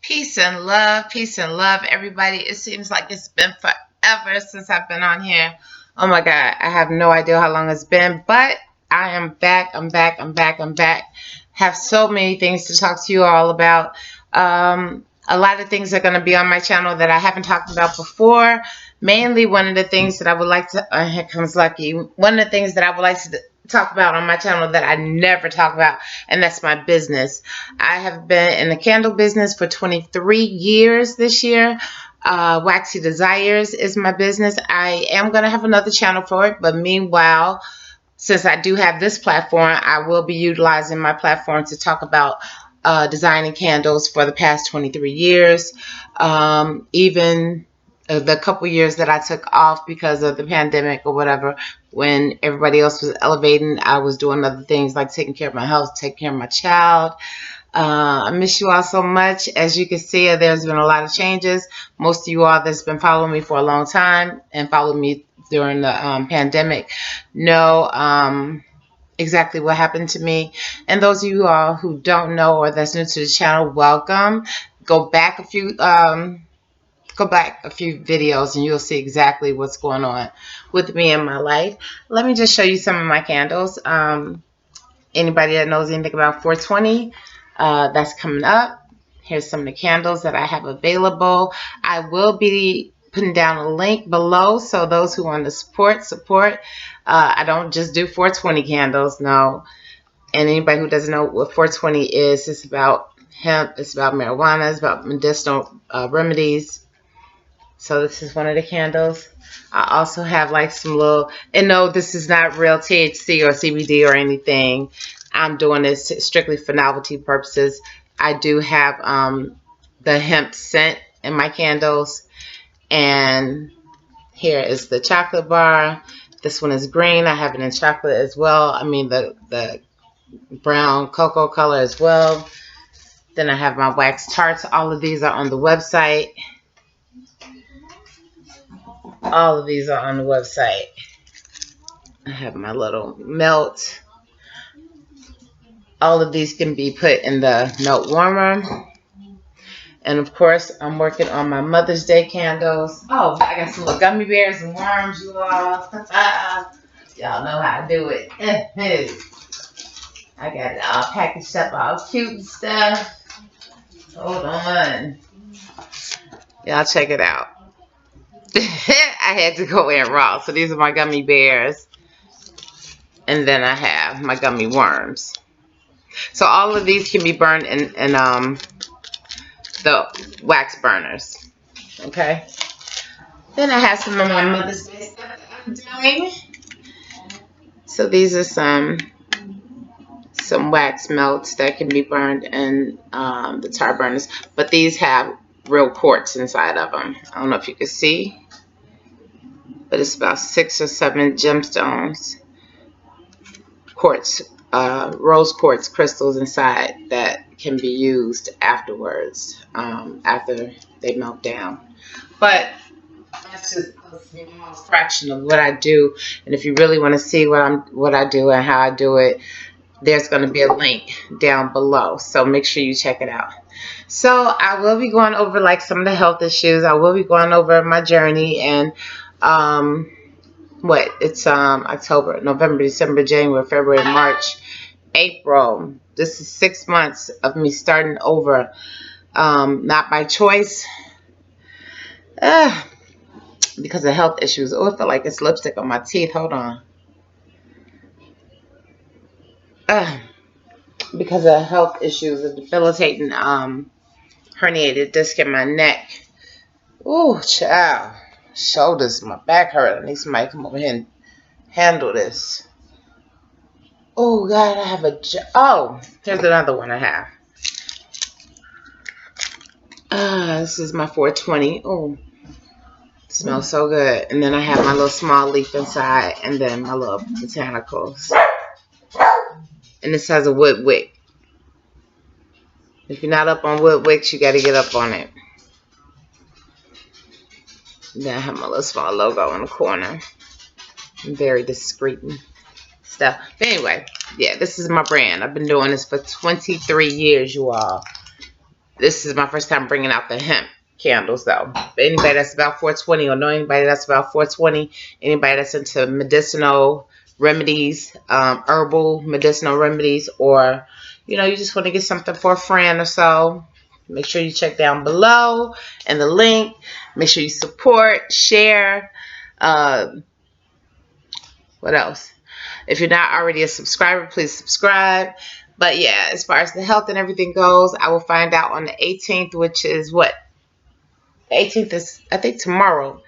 Peace and love, everybody. It seems like it's been forever since I've been on here. Oh my God, I have no idea how long it's been, but I am back. I'm back. Have so many things to talk to you all about. A lot of things are going to be on my channel that I haven't talked about before. Mainly, one of the things that I would like to, here comes Lucky. One of the things that I would like to talk about on my channel that I never talk about, and that's my business. I have been in the candle business for 23 years this year. Waxy Desires is my business. I am going to have another channel for it, but meanwhile, since I do have this platform, I will be utilizing my platform to talk about designing candles for the past 23 years. Even the couple years that I took off because of the pandemic or whatever, when everybody else was elevating, I was doing other things like taking care of my health, taking care of my child. I miss you all so much. As you can see, there's been a lot of changes. Most of you all that's been following me for a long time and followed me during the pandemic know exactly what happened to me. And those of you all who don't know or that's new to the channel, welcome. Go back a few videos and you'll see exactly what's going on with me in my life. Let me just show you some of my candles. Anybody that knows anything about 420, that's coming up. Here's some of the candles that I have available. I will be putting down a link below, so those who want to support. I don't just do 420 candles, no. And anybody who doesn't know what 420 is, it's about hemp, it's about marijuana, it's about medicinal remedies. So this is one of the candles. I also have like some little, and no, this is not real THC or CBD or anything. I'm doing this strictly for novelty purposes. I do have the hemp scent in my candles. And here is the chocolate bar. This one is green. I have it in chocolate as well. I mean the brown cocoa color as well. Then I have my wax tarts. All of these are on the website. All of these are on the website. I have my little melt. All of these can be put in the melt warmer. And of course, I'm working on my Mother's Day candles. Oh, I got some little gummy bears and worms, you all. Y'all know how I do it. I got it all packaged up, all cute and stuff. Hold on. Y'all check it out. I had to go in raw. So these are my gummy bears. And then I have my gummy worms. So all of these can be burned in the wax burners. Okay. Then I have some of my Mother's Day stuff that I'm doing. So these are some wax melts that can be burned in the tar burners. But these have real quartz inside of them. I don't know if you can see. But it's about 6 or 7 gemstones. Quartz, rose quartz crystals inside that can be used afterwards, after they melt down. But that's just a small fraction of what I do. And if you really want to see what I do and how I do it, there's going to be a link down below. So make sure you check it out. So I will be going over like some of the health issues. I will be going over my journey and it's October, November, December, January, February, March, April. This is 6 months of me starting over, not by choice, because of health issues. Oh, I feel like it's lipstick on my teeth. Hold on. Because of health issues, a debilitating herniated disc in my neck. Ooh, child. Shoulders, my back hurt. I need somebody to come over here and handle this. Oh, God, I have oh, here's another one I have. This is my 420. Oh, it smells so good. And then I have my little small leaf inside, and then my little botanicals. And this has a wood wick. If you're not up on wood wicks, you got to get up on it. Then I have my little small logo in the corner. Very discreet and stuff. But anyway, yeah, this is my brand. I've been doing this for 23 years, you all. This is my first time bringing out the hemp candles, though. But anybody that's about 420 or know anybody that's about 420, anybody that's into medicinal remedies, herbal medicinal remedies, or, you know, you just want to get something for a friend or so, make sure you check down below and the link. Make sure you support, share. What else? If you're not already a subscriber, please subscribe. But yeah, as far as the health and everything goes, I will find out on the 18th, which is what? The 18th is, I think, tomorrow.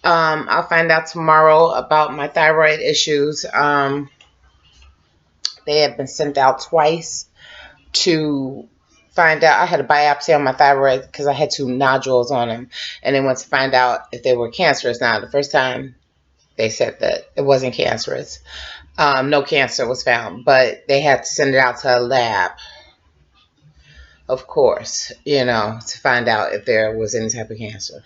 I'll find out tomorrow about my thyroid issues. They have been sent out twice to find out. I had a biopsy on my thyroid because I had 2 nodules on them, and they went to find out if they were cancerous. Now, the first time they said that it wasn't cancerous. No cancer was found, but they had to send it out to a lab, of course, you know, to find out if there was any type of cancer.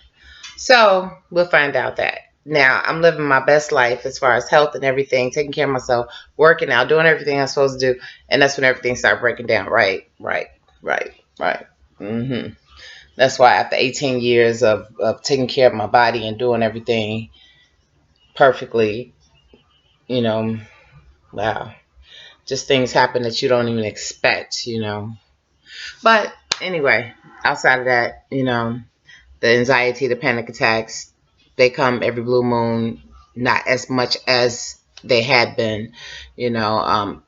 So we'll find out that. Now, I'm living my best life as far as health and everything, taking care of myself, working out, doing everything I'm supposed to do, and that's when everything started breaking down. Right. That's why after 18 years of taking care of my body and doing everything perfectly, you know, wow, just things happen that you don't even expect, you know. But anyway, outside of that, you know, the anxiety, the panic attacks, they come every blue moon, not as much as they had been, you know.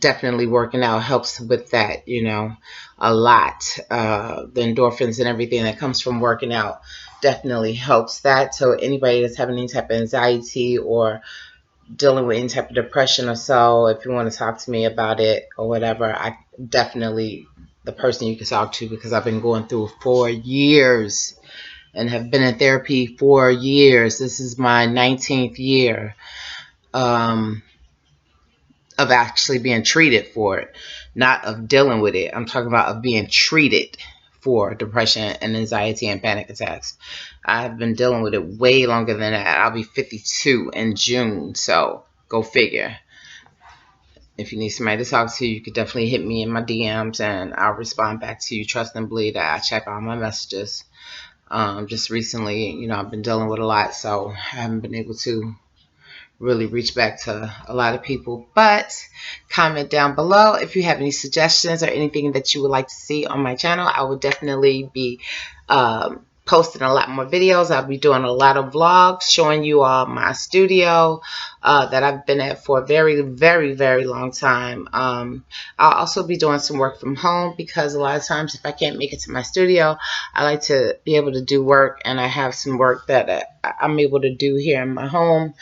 Definitely working out helps with that, you know, a lot. The endorphins and everything that comes from working out definitely helps that. So anybody that's having any type of anxiety or dealing with any type of depression or so, if you want to talk to me about it or whatever, I definitely the person you can talk to, because I've been going through 4 years and have been in therapy 4 years. This is my 19th year of actually being treated for it, not of dealing with it. I'm talking about of being treated for depression and anxiety and panic attacks. I've been dealing with it way longer than that. I'll be 52 in June, so go figure. If you need somebody to talk to, you could definitely hit me in my DMs and I'll respond back to you. Trust and believe that I check all my messages. Just recently, you know, I've been dealing with a lot, so I haven't been able to really reach back to a lot of people. But comment down below if you have any suggestions or anything that you would like to see on my channel. I will definitely be posting a lot more videos. I'll be doing a lot of vlogs showing you all my studio that I've been at for a very, very, very long time. I'll also be doing some work from home, because a lot of times if I can't make it to my studio, I like to be able to do work, and I have some work that I'm able to do here in my home.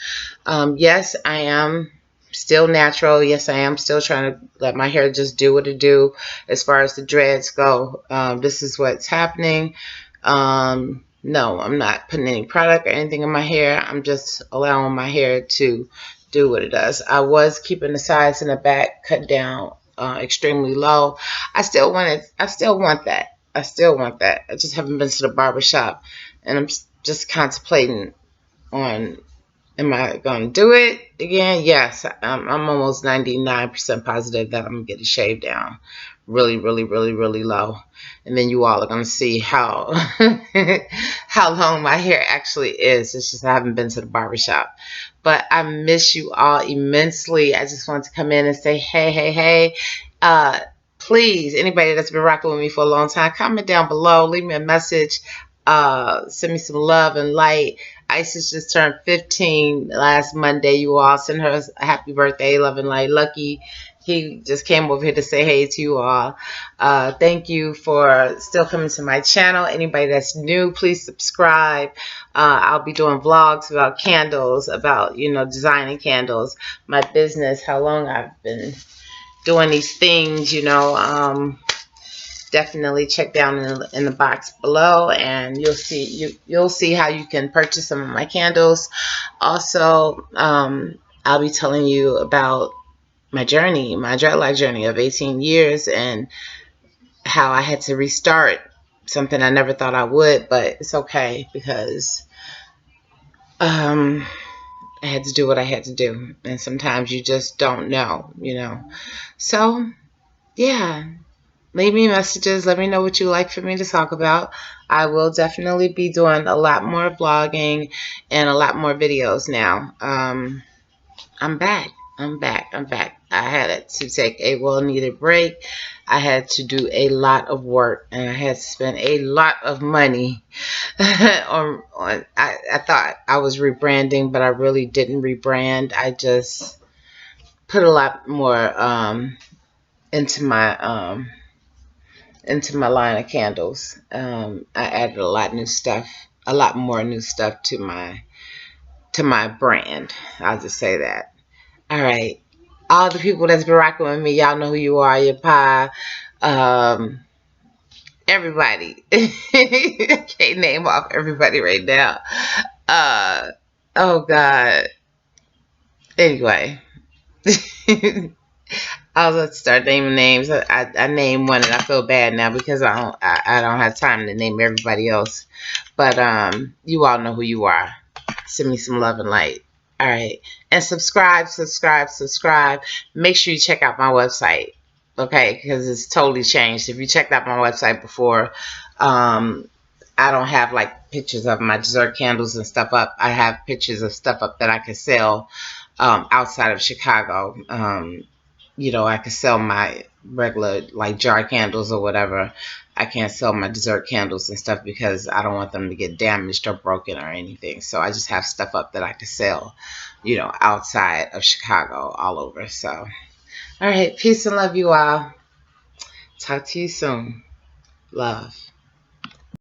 Yes, I am still natural. Yes, I am still trying to let my hair just do what it do as far as the dreads go. This is what's happening. No, I'm not putting any product or anything in my hair. I'm just allowing my hair to do what it does. I was keeping the sides in the back cut down extremely low. I still want that. I still want that. I just haven't been to the barber shop, and I'm just contemplating on, am I going to do it again? Yes, I'm almost 99% positive that I'm going to get it shaved down really, really, really, really low. And then you all are going to see how how long my hair actually is. It's just I haven't been to the barbershop. But I miss you all immensely. I just wanted to come in and say, hey. Please, anybody that's been rocking with me for a long time, comment down below. Leave me a message. Send me some love and light. Isis just turned 15 last Monday. You all send her a happy birthday, love and light. Lucky, he just came over here to say hey to you all. Thank you for still coming to my channel. Anybody that's new, please subscribe. I'll be doing vlogs about candles, about, you know, designing candles, my business, how long I've been doing these things, you know. Definitely check down in the box below, and you'll see how you can purchase some of my candles. Also, I'll be telling you about my journey, my dreadlock journey of 18 years, and how I had to restart something I never thought I would, but it's okay, because I had to do what I had to do, and sometimes you just don't know, you know. So yeah, leave me messages. Let me know what you like for me to talk about. I will definitely be doing a lot more vlogging and a lot more videos now. I'm back. I'm back. I'm back. I had to take a well-needed break. I had to do a lot of work, and I had to spend a lot of money I thought I was rebranding, but I really didn't rebrand. I just put a lot more into my line of candles. I added a lot more new stuff to my brand. I'll just say that. All right. All the people that's been rocking with me, y'all know who you are. Your pie. Um, everybody. I can't name off everybody right now. Uh, oh God. Anyway, I was about to start naming names. I named one and I feel bad now because I don't have time to name everybody else. But you all know who you are. Send me some love and light. All right. And subscribe. Make sure you check out my website. Okay, because it's totally changed. If you checked out my website before, I don't have like pictures of my dessert candles and stuff up. I have pictures of stuff up that I can sell outside of Chicago. You know, I could sell my regular like jar candles or whatever. I can't sell my dessert candles and stuff because I don't want them to get damaged or broken or anything. So I just have stuff up that I could sell, you know, outside of Chicago, all over. So, all right, peace and love you all. Talk to you soon. Love.